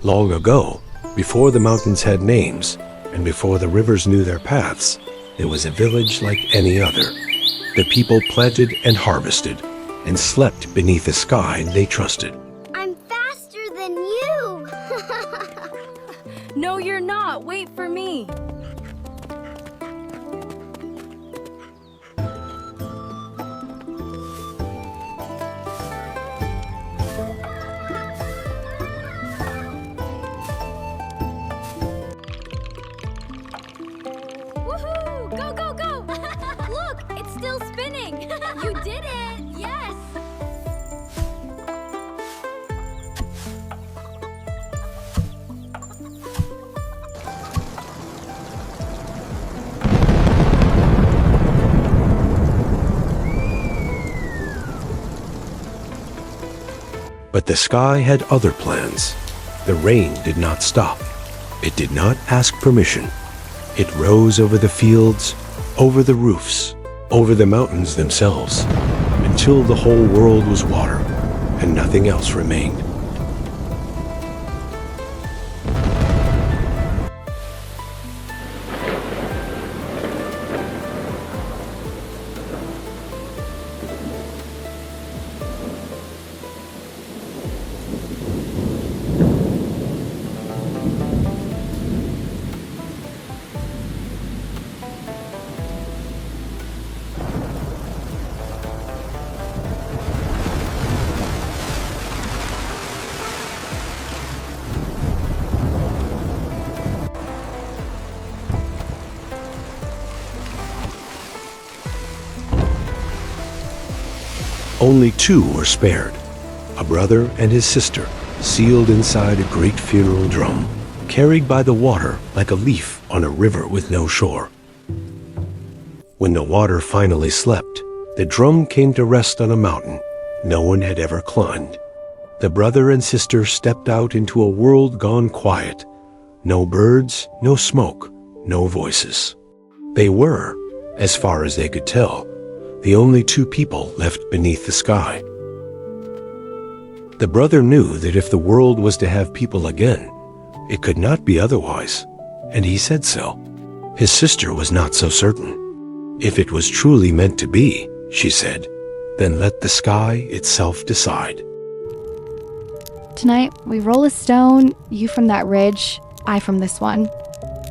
Long ago, before the mountains had names, and before the rivers knew their paths, there was a village like any other. The people planted and harvested, and slept beneath a sky they trusted. I'm faster than you! No, you're not. Wait for me. Woohoo! Go, go, go! Look, it's still spinning! You did it! Yes! But the sky had other plans. The rain did not stop. It did not ask permission. It rose over the fields, over the roofs, over the mountains themselves, until the whole world was water, and nothing else remained. Only two were spared, a brother and his sister, sealed inside a great funeral drum, carried by the water like a leaf on a river with no shore. When the water finally slept, the drum came to rest on a mountain no one had ever climbed. The brother and sister stepped out into a world gone quiet. No birds, no smoke, no voices. They were, as far as they could tell, the only two people left beneath the sky. The brother knew that if the world was to have people again, it could not be otherwise, and he said so. His sister was not so certain. If it was truly meant to be, she said, then let the sky itself decide. Tonight, we roll a stone, you from that ridge, I from this one.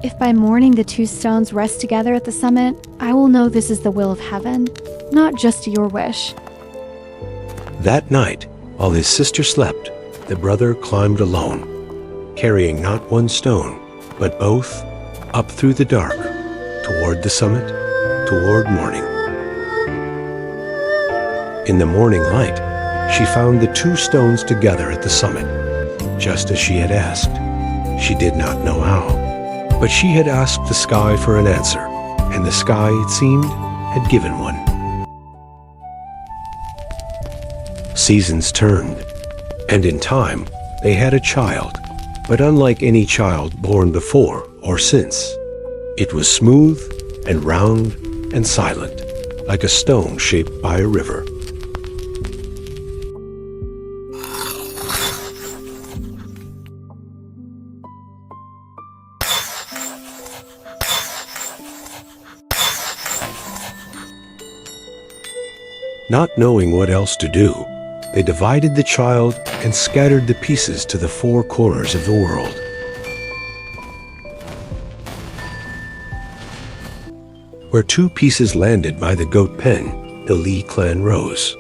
If by morning the two stones rest together at the summit, I will know this is the will of heaven, not just your wish. That night, while his sister slept, the brother climbed alone, carrying not one stone, but both, up through the dark, toward the summit, toward morning. In the morning light, she found the two stones together at the summit, just as she had asked. She did not know how, but she had asked the sky for an answer, and the sky, it seemed, had given one. Seasons turned, and in time, they had a child, but unlike any child born before or since. It was smooth and round and silent, like a stone shaped by a river. Not knowing what else to do, they divided the child and scattered the pieces to the four corners of the world. Where two pieces landed by the goat pen, the Lee clan rose.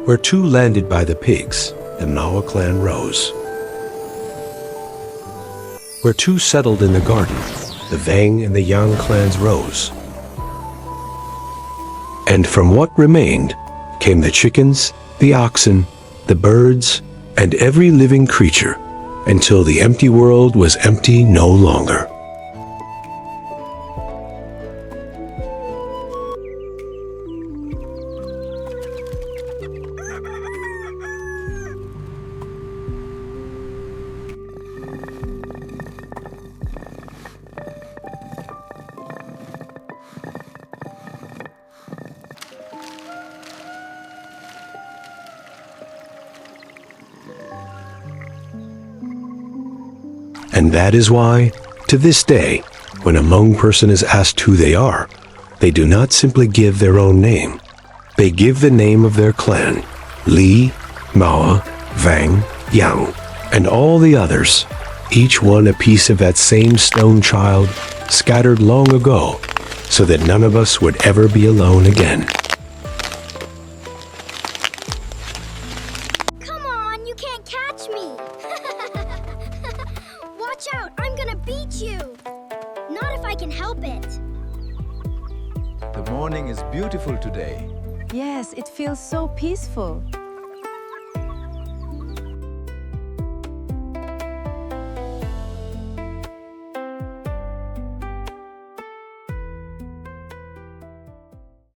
Where two landed by the pigs, the Mawa clan rose. Where two settled in the garden, the Vang and the Yang clans rose. And from what remained came the chickens, the oxen, the birds, and every living creature, until the empty world was empty no longer. And that is why, to this day, when a Hmong person is asked who they are, they do not simply give their own name. They give the name of their clan, Li, Mao, Vang, Yang, and all the others, each one a piece of that same stone child scattered long ago, so that none of us would ever be alone again. Come on, you can't catch me. Watch out, I'm gonna beat you. Not if I can help it. The morning is beautiful today. Yes, it feels so peaceful.